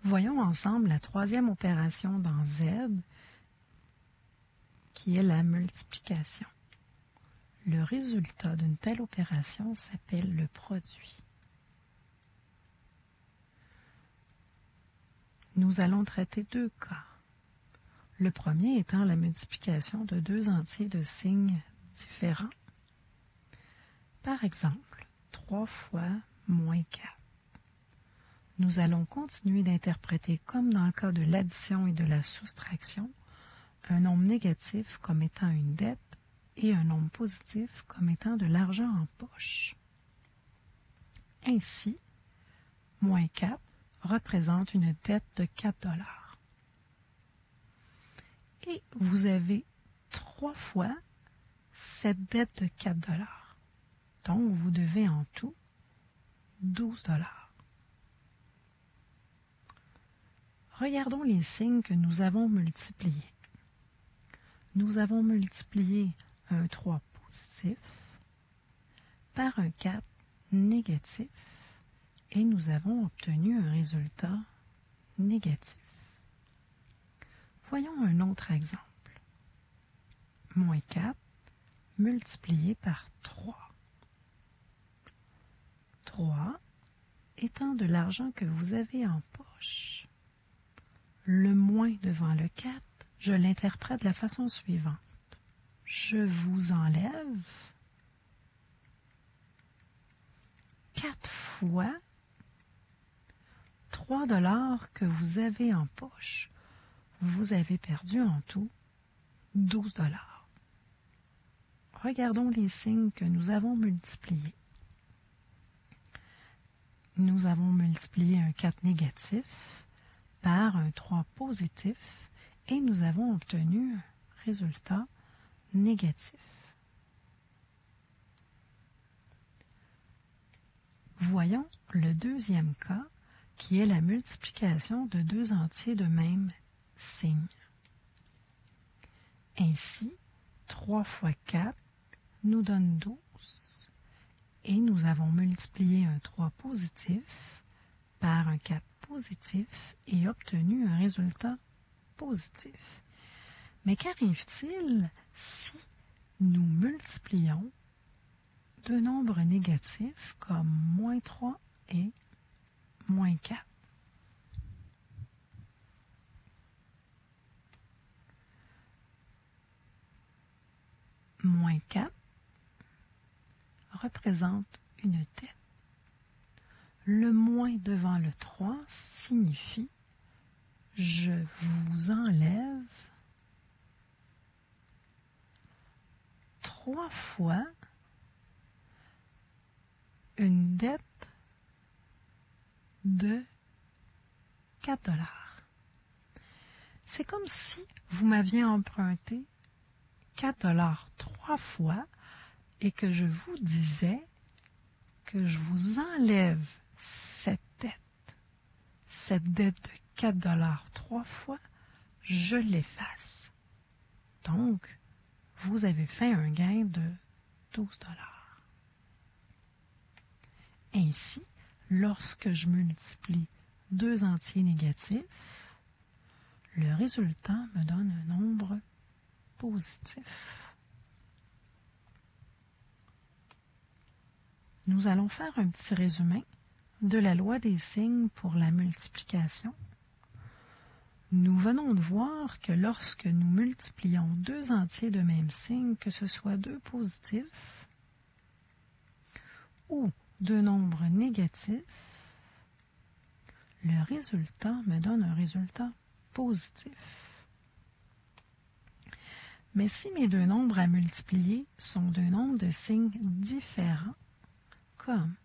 Voyons ensemble la troisième opération dans Z, qui est la multiplication. Le résultat d'une telle opération s'appelle le produit. Nous allons traiter deux cas. Le premier étant la multiplication de deux entiers de signes différents. Par exemple, 3 fois moins 4. Nous allons continuer d'interpréter, comme dans le cas de l'addition et de la soustraction, un nombre négatif comme étant une dette et un nombre positif comme étant de l'argent en poche. Ainsi, moins 4 représente une dette de 4 $. Et vous avez 3 fois cette dette de 4 $. Donc, vous devez en tout 12 $. Regardons les signes que nous avons multipliés. Nous avons multiplié un 3 positif par un 4 négatif et nous avons obtenu un résultat négatif. Voyons un autre exemple. Moins 4 multiplié par 3. 3 étant de l'argent que vous avez en poche. Le moins devant le 4, je l'interprète de la façon suivante. Je vous enlève 4 fois 3 $ que vous avez en poche. Vous avez perdu en tout 12 $. Regardons les signes que nous avons multipliés. Nous avons multiplié un 4 négatif par un 3 positif et nous avons obtenu un résultat négatif. Voyons le deuxième cas qui est la multiplication de deux entiers de même signe. Ainsi, 3 fois 4 nous donne 12 et nous avons multiplié un 3 positif par un 4 positif et obtenu un résultat positif. Mais qu'arrive-t-il si nous multiplions deux nombres négatifs comme moins 3 et moins 4? Moins 4 représente une dette. Le moins devant le 3 signifie je vous enlève 3 fois une dette de 4 $. C'est comme si vous m'aviez emprunté 4 $ 3 fois et que je vous disais que je vous enlève cette dette de 4 $ 3 fois, je l'efface. Donc, vous avez fait un gain de 12 $. Ainsi, lorsque je multiplie deux entiers négatifs, le résultat me donne un nombre positif. Nous allons faire un petit résumé de la loi des signes pour la multiplication. Nous venons de voir que lorsque nous multiplions deux entiers de même signe, que ce soit deux positifs ou deux nombres négatifs, le résultat me donne un résultat positif. Mais si mes deux nombres à multiplier sont deux nombres de signes différents, comme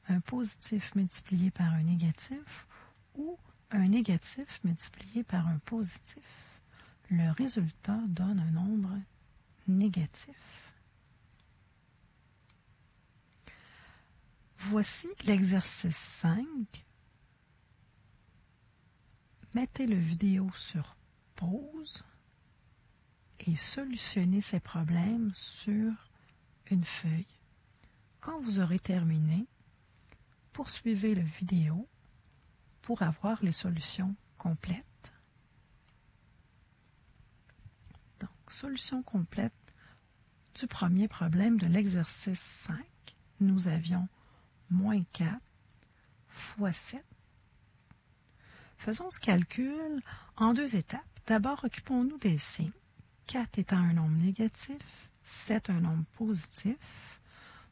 un positif multiplié par un négatif ou un négatif multiplié par un positif, le résultat donne un nombre négatif. Voici l'exercice 5. Mettez la vidéo sur pause et solutionnez ces problèmes sur une feuille. Quand vous aurez terminé, poursuivez la vidéo pour avoir les solutions complètes. Donc, solution complète du premier problème de l'exercice 5. Nous avions moins 4 fois 7. Faisons ce calcul en 2 étapes. D'abord, occupons-nous des signes. 4 étant un nombre négatif, 7 un nombre positif.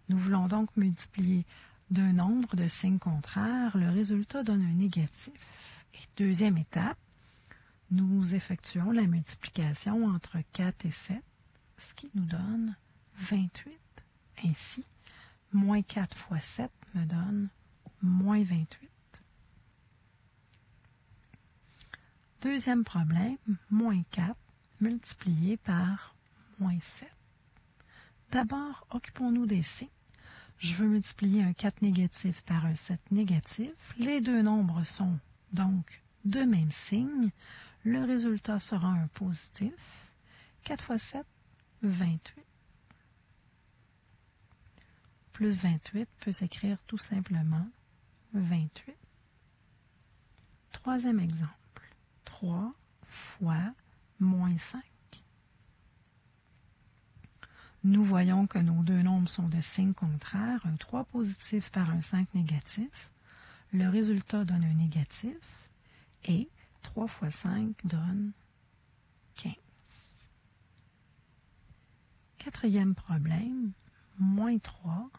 Nous voulons donc multiplier deux nombres de signes contraires. Le résultat donne un négatif. Et deuxième étape, nous effectuons la multiplication entre 4 et 7, ce qui nous donne 28. Ainsi, moins 4 fois 7 me donne moins 28. Deuxième problème, moins 4 multiplié par moins 7. D'abord, occupons-nous des signes. Je veux multiplier un 4 négatif par un 7 négatif. Les deux nombres sont donc de même signe. Le résultat sera un positif. 4 fois 7, 28. Plus 28 peut s'écrire tout simplement 28. Troisième exemple. 3 fois moins 5. Nous voyons que nos deux nombres sont de signes contraires, un 3 positif par un 5 négatif. Le résultat donne un négatif et 3 fois 5 donne 15. Quatrième problème, moins 3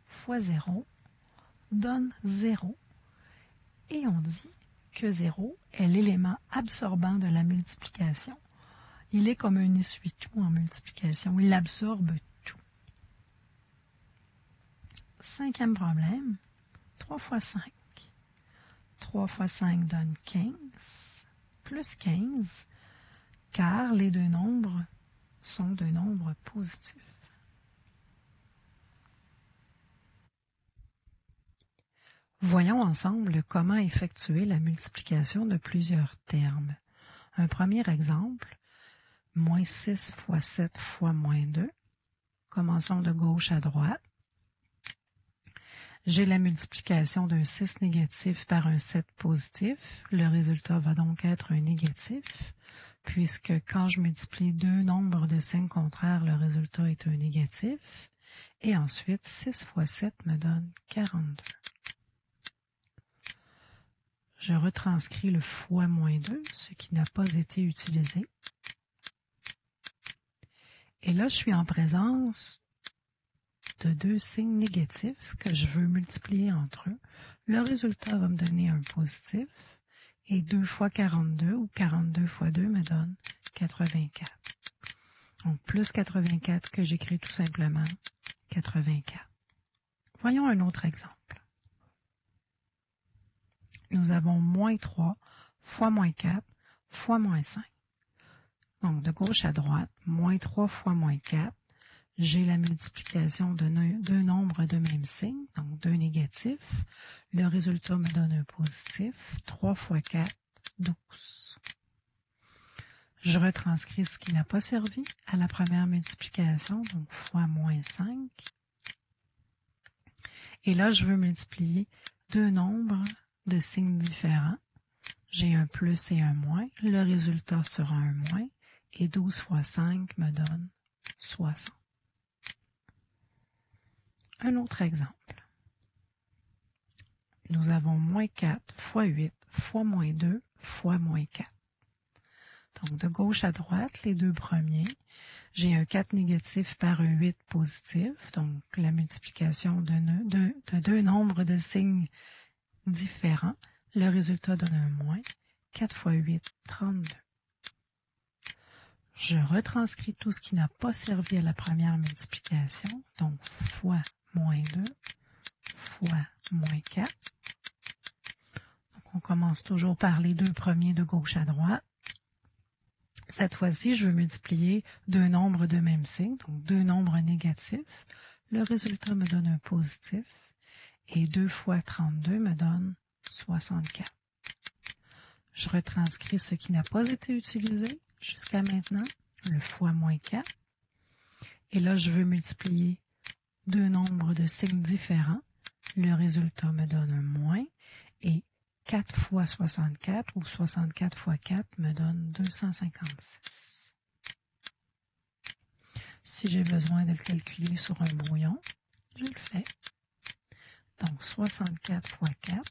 fois 0 donne 0. Et on dit que 0 est l'élément absorbant de la multiplication. Il est comme un essuie-tout en multiplication. Il absorbe tout. Cinquième problème, 3 fois 5. 3 fois 5 donne 15, plus 15, car les deux nombres sont deux nombres positifs. Voyons ensemble comment effectuer la multiplication de plusieurs termes. Un premier exemple, moins 6 fois 7 fois moins 2. Commençons de gauche à droite. J'ai la multiplication d'un 6 négatif par un 7 positif. Le résultat va donc être un négatif, puisque quand je multiplie deux nombres de signes contraires, le résultat est un négatif. Et ensuite, 6 fois 7 me donne 42. Je retranscris le fois moins 2, ce qui n'a pas été utilisé. Et là, je suis en présence de deux signes négatifs que je veux multiplier entre eux. Le résultat va me donner un positif. Et 2 fois 42 ou 42 fois 2 me donne 84. Donc, plus 84 que j'écris tout simplement 84. Voyons un autre exemple. Nous avons moins 3 fois moins 4 fois moins 5. Donc, de gauche à droite, moins 3 fois moins 4. J'ai la multiplication de deux nombres de même signe, donc deux négatifs. Le résultat me donne un positif. 3 fois 4, 12. Je retranscris ce qui n'a pas servi à la première multiplication, donc fois moins 5. Et là, je veux multiplier deux nombres de signes différents. J'ai un plus et un moins. Le résultat sera un moins. Et 12 fois 5 me donne 60. Un autre exemple. Nous avons moins 4 fois 8 fois moins 2 fois moins 4. Donc, de gauche à droite, les deux premiers, j'ai un 4 négatif par un 8 positif, donc la multiplication de deux nombres de signes différents. Le résultat donne un moins. 4 fois 8, 32. Je retranscris tout ce qui n'a pas servi à la première multiplication, donc fois moins 2 fois moins 4. Donc, on commence toujours par les deux premiers de gauche à droite. Cette fois-ci, je veux multiplier deux nombres de même signe, donc deux nombres négatifs. Le résultat me donne un positif et 2 fois 32 me donne 64. Je retranscris ce qui n'a pas été utilisé jusqu'à maintenant, le fois moins 4. Et là, je veux multiplier deux nombres de signes différents. Le résultat me donne un moins et 4 fois 64 ou 64 fois 4 me donne 256. Si j'ai besoin de le calculer sur un brouillon, je le fais. Donc 64 fois 4,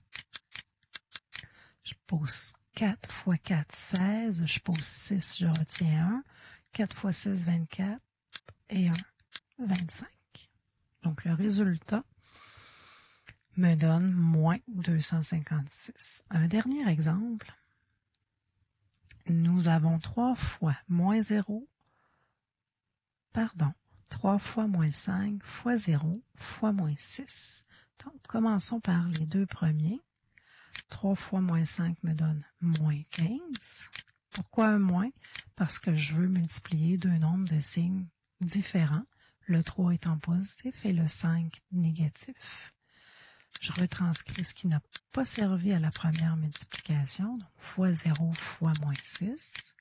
je pose 4 fois 4, 16, je pose 6, je retiens 1, 4 fois 6, 24 et 1, 25. Donc le résultat me donne moins 256. Un dernier exemple. Nous avons 3 fois moins 0, 3 fois moins 5 fois 0 fois moins 6. Donc, commençons par les deux premiers. 3 fois moins 5 me donne moins 15. Pourquoi un moins? Parce que je veux multiplier deux nombres de signes différents, le 3 étant positif et le 5 négatif. Je retranscris ce qui n'a pas servi à la première multiplication, donc fois 0 fois moins 6.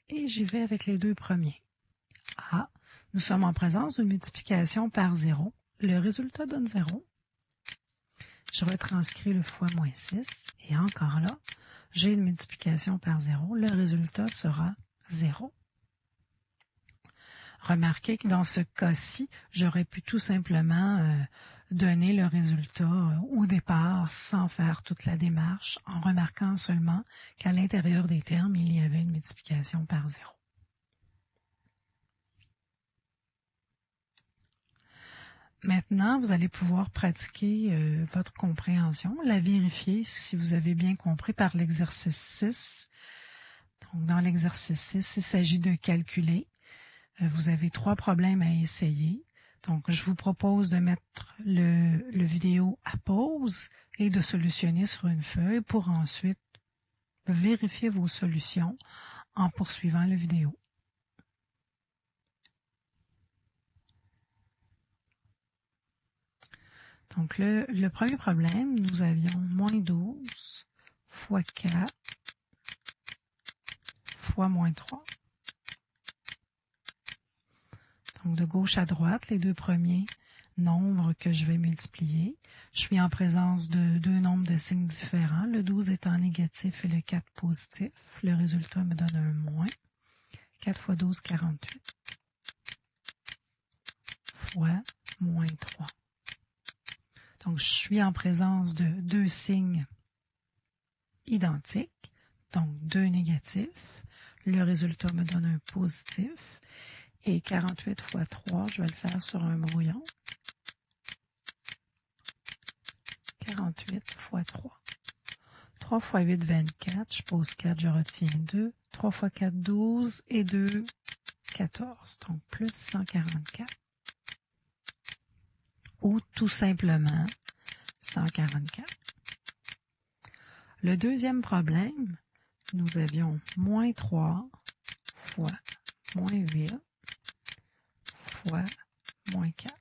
Et j'y vais avec les deux premiers. Ah, nous sommes en présence d'une multiplication par 0. Le résultat donne 0. Je retranscris le fois moins 6. Et encore là, j'ai une multiplication par 0. Le résultat sera 0. Remarquez que dans ce cas-ci, j'aurais pu tout simplement donner le résultat au départ sans faire toute la démarche, en remarquant seulement qu'à l'intérieur des termes, il y avait une multiplication par 0. Maintenant, vous allez pouvoir pratiquer votre compréhension, la vérifier si vous avez bien compris par l'exercice 6. Donc, dans l'exercice 6, il s'agit de calculer. Vous avez 3 problèmes à essayer. Donc, je vous propose de mettre le vidéo à pause et de solutionner sur une feuille pour ensuite vérifier vos solutions en poursuivant la vidéo. Donc, le premier problème, nous avions moins 12 fois 4 fois moins 3. Donc, de gauche à droite, les deux premiers nombres que je vais multiplier. Je suis en présence de deux nombres de signes différents, le 12 étant négatif et le 4 positif. Le résultat me donne un moins. 4 fois 12, 48. Fois moins 3. Donc, je suis en présence de deux signes identiques, donc deux négatifs. Le résultat me donne un positif. Et 48 fois 3, je vais le faire sur un brouillon. 48 fois 3. 3 fois 8, 24. Je pose 4, je retiens 2. 3 fois 4, 12. Et 2, 14. Donc, plus 144. Ou tout simplement 144. Le deuxième problème, nous avions moins 3 fois moins 8 fois moins 4.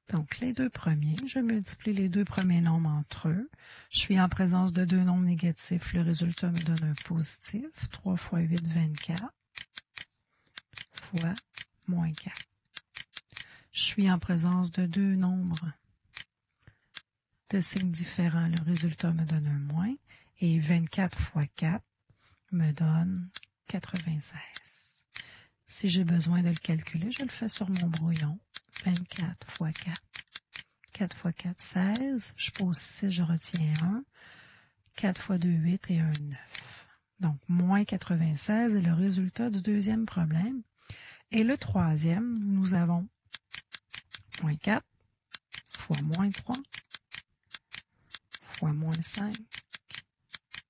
Donc, les deux premiers, je multiplie les deux premiers nombres entre eux. Je suis en présence de deux nombres négatifs. Le résultat me donne un positif. 3 fois 8, 24 fois moins 4. Je suis en présence de deux nombres de signes différents. Le résultat me donne un moins. Et 24 fois 4 me donne 96. Si j'ai besoin de le calculer, je le fais sur mon brouillon. 24 fois 4. 4 fois 4, 16. Je pose 6, je retiens 1. 4 fois 2, 8 et 1, 9. Donc, moins 96 est le résultat du deuxième problème. Et le troisième, nous avons moins 4 fois moins 3 fois moins 5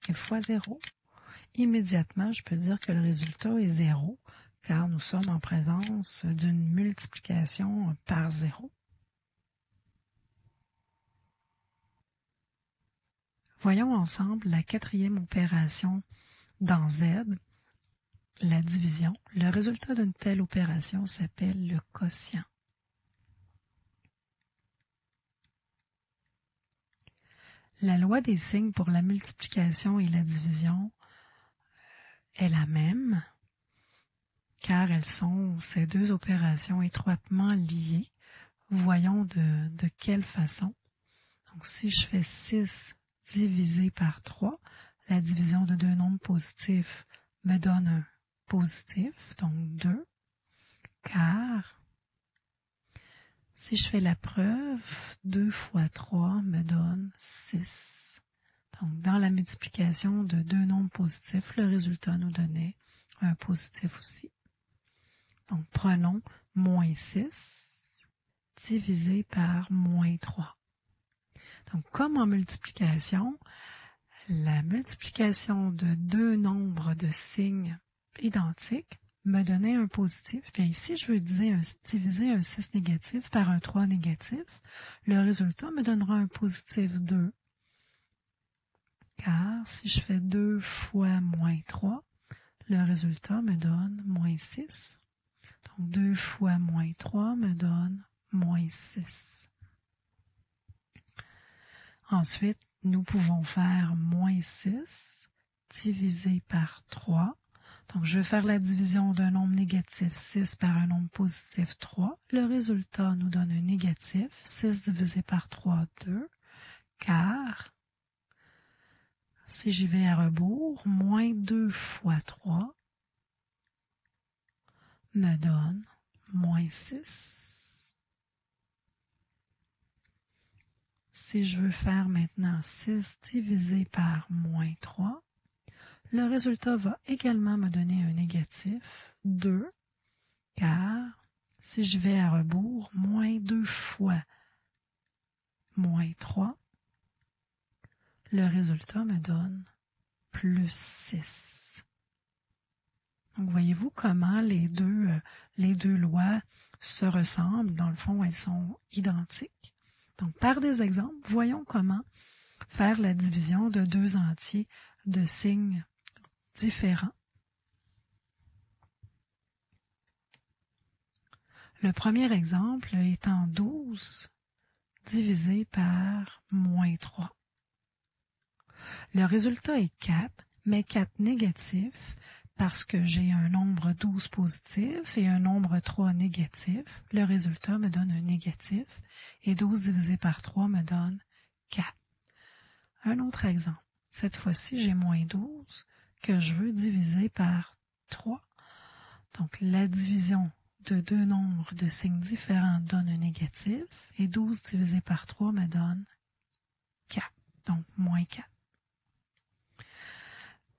et fois 0. Immédiatement, je peux dire que le résultat est 0, car nous sommes en présence d'une multiplication par 0. Voyons ensemble la quatrième opération dans Z, la division. Le résultat d'une telle opération s'appelle le quotient. La loi des signes pour la multiplication et la division est la même, car elles sont ces deux opérations étroitement liées. Voyons de quelle façon. Donc, si je fais 6 divisé par 3. La division de deux nombres positifs me donne un positif, donc 2, car si je fais la preuve, 2 fois 3 me donne 6. Donc, dans la multiplication de deux nombres positifs, le résultat nous donnait un positif aussi. Donc, prenons moins 6 divisé par moins 3. Donc, comme en multiplication, la multiplication de deux nombres de signes identiques me donnait un positif. Bien ici, je veux diviser un 6 négatif par un 3 négatif. Le résultat me donnera un positif 2. Car si je fais 2 fois moins 3, le résultat me donne moins 6. Donc 2 fois moins 3 me donne moins 6. Ensuite, nous pouvons faire moins 6 divisé par 3. Donc, je vais faire la division d'un nombre négatif 6 par un nombre positif 3. Le résultat nous donne un négatif. 6 divisé par 3, 2. Car, si j'y vais à rebours, moins 2 fois 3 me donne moins 6. Si je veux faire maintenant 6 divisé par moins 3, le résultat va également me donner un négatif, 2, car si je vais à rebours, moins 2 fois moins 3, le résultat me donne plus 6. Donc, voyez-vous comment les deux lois se ressemblent. Dans le fond, elles sont identiques. Donc, par des exemples, voyons comment faire la division de deux entiers de signes différents. Le premier exemple étant 12 divisé par moins 3. Le résultat est 4, mais 4 négatif parce que j'ai un nombre 12 positif et un nombre 3 négatif. Le résultat me donne un négatif et 12 divisé par 3 me donne 4. Un autre exemple. Cette fois-ci, j'ai moins 12 que je veux diviser par 3. Donc, la division de deux nombres de signes différents donne un négatif et 12 divisé par 3 me donne 4, donc moins 4.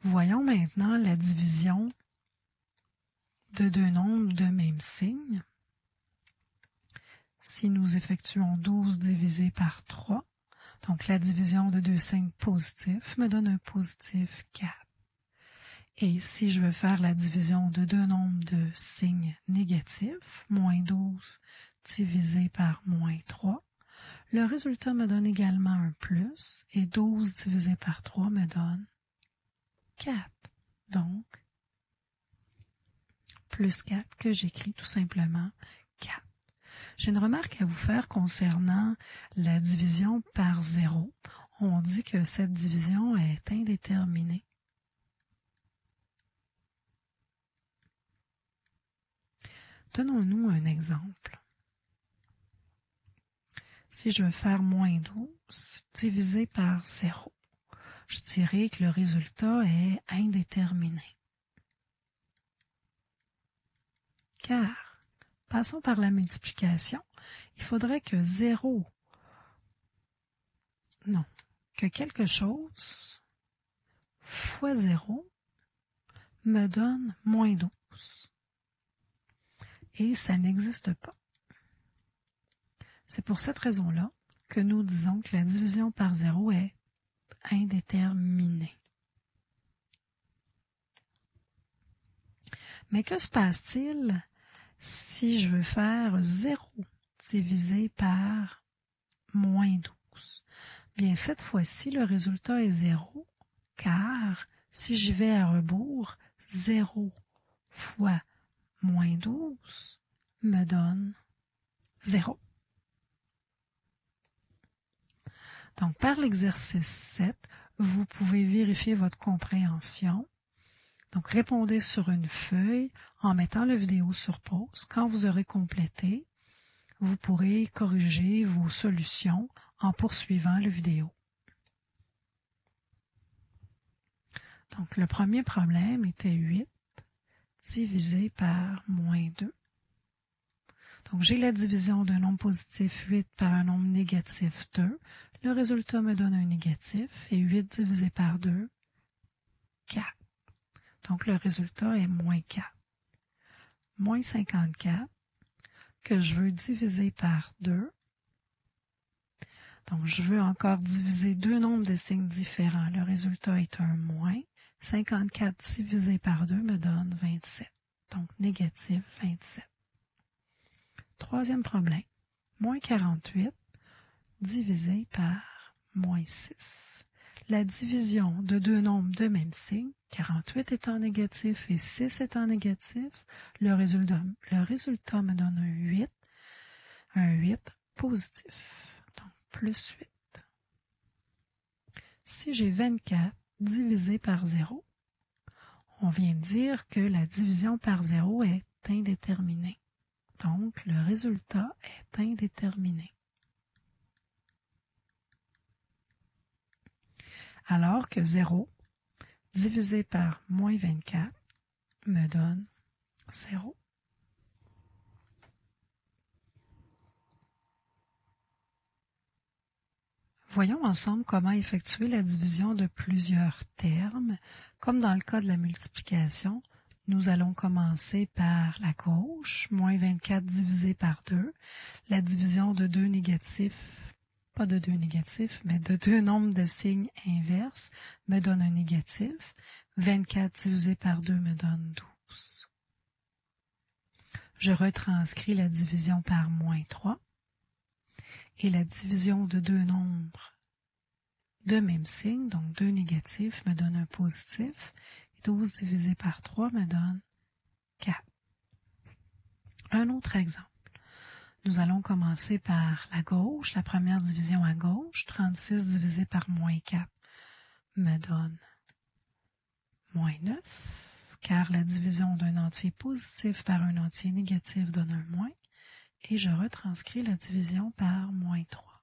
Voyons maintenant la division de deux nombres de même signe. Si nous effectuons 12 divisé par 3, donc la division de deux signes positifs me donne un positif 4. Et si je veux faire la division de deux nombres de signes négatifs, moins 12 divisé par moins 3, le résultat me donne également un plus, et 12 divisé par 3 me donne 4. Donc, plus 4 que j'écris tout simplement 4. J'ai une remarque à vous faire concernant la division par 0. On dit que cette division est indéterminée. Donnons-nous un exemple. Si je veux faire moins 12 divisé par 0, je dirais que le résultat est indéterminé. Car, passons par la multiplication, il faudrait que quelque chose fois 0 me donne moins 12. Et ça n'existe pas. C'est pour cette raison-là que nous disons que la division par 0 est indéterminée. Mais que se passe-t-il si je veux faire 0 divisé par moins 12? Bien, cette fois-ci, le résultat est 0, car si j'y vais à rebours, 0 fois moins 12 me donne 0. Donc, par l'exercice 7, vous pouvez vérifier votre compréhension. Donc, répondez sur une feuille en mettant la vidéo sur pause. Quand vous aurez complété, vous pourrez corriger vos solutions en poursuivant la vidéo. Donc, le premier problème était 8 divisé par moins 2. Donc, j'ai la division d'un nombre positif 8 par un nombre négatif 2. Le résultat me donne un négatif et 8 divisé par 2, 4. Donc, le résultat est moins 4. Moins 54 que je veux diviser par 2. Donc, je veux encore diviser deux nombres de signes différents. Le résultat est un moins. 54 divisé par 2 me donne 27. Donc, négatif 27. Troisième problème. Moins 48 divisé par moins 6. La division de deux nombres de même signe, 48 étant négatif et 6 étant négatif, le résultat me donne un 8 positif. Donc, plus 8. Si j'ai 24 divisé par 0, on vient de dire que la division par 0 est indéterminée. Donc, le résultat est indéterminé. Alors que 0 divisé par moins 24 me donne 0. Voyons ensemble comment effectuer la division de plusieurs termes. Comme dans le cas de la multiplication, nous allons commencer par la gauche, moins 24 divisé par 2. La division de deux négatifs, pas de deux négatifs, mais de deux nombres de signes inverses me donne un négatif. 24 divisé par 2 me donne 12. Je retranscris la division par moins 3. Et la division de deux nombres de même signe, donc deux négatifs, me donne un positif. 12 divisé par 3 me donne 4. Un autre exemple. Nous allons commencer par la gauche, la première division à gauche. 36 divisé par moins 4 me donne moins 9, car la division d'un entier positif par un entier négatif donne un moins. Et je retranscris la division par moins 3.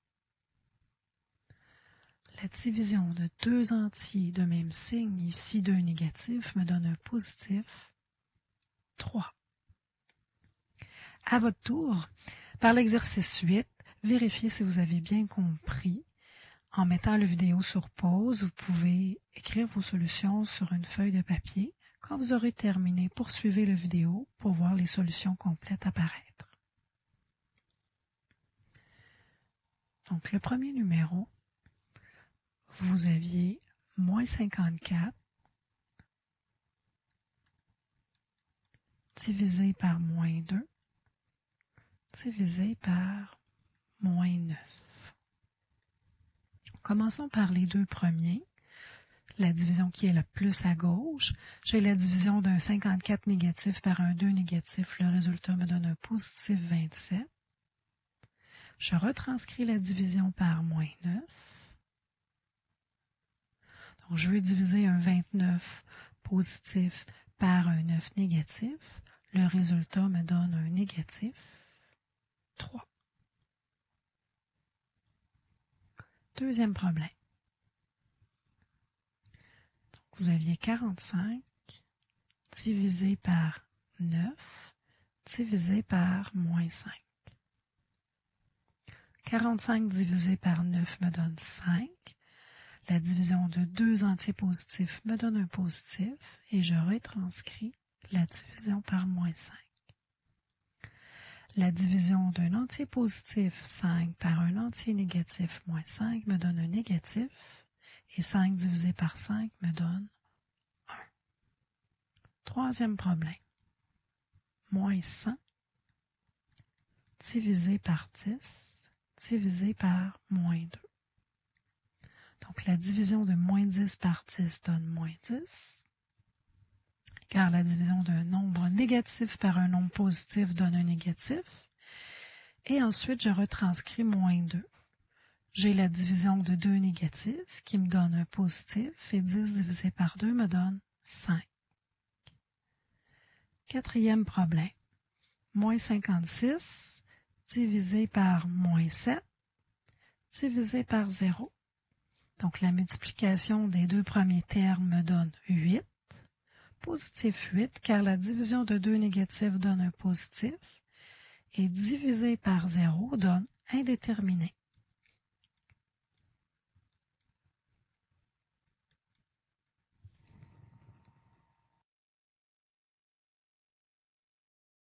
La division de deux entiers de même signe, ici deux négatifs, me donne un positif 3. À votre tour, par l'exercice 8, vérifiez si vous avez bien compris. En mettant la vidéo sur pause, vous pouvez écrire vos solutions sur une feuille de papier. Quand vous aurez terminé, poursuivez la vidéo pour voir les solutions complètes apparaître. Donc, le premier numéro, vous aviez moins 54 divisé par moins 2 divisé par moins 9. Commençons par les deux premiers. La division qui est le plus à gauche. J'ai la division d'un 54 négatif par un 2 négatif. Le résultat me donne un positif 27. Je retranscris la division par moins 9. Donc, je veux diviser un 29 positif par un 9 négatif. Le résultat me donne un négatif 3. Deuxième problème. Donc, vous aviez 45 divisé par 9 divisé par moins 5. 45 divisé par 9 me donne 5. La division de deux entiers positifs me donne un positif et je retranscris la division par moins 5. La division d'un entier positif 5 par un entier négatif moins 5 me donne un négatif et 5 divisé par 5 me donne 1. Troisième problème. Moins 100 divisé par 10 divisé par moins 2. Donc, la division de moins 10 par 10 donne moins 10, car la division d'un nombre négatif par un nombre positif donne un négatif. Et ensuite, je retranscris moins 2. J'ai la division de deux négatifs qui me donne un positif, et 10 divisé par 2 me donne 5. Quatrième problème. Moins 56 divisé par moins 7 divisé par 0. Donc, la multiplication des deux premiers termes me donne 8. Positif 8, car la division de 2 négatifs donne un positif. Et divisé par 0 donne indéterminé.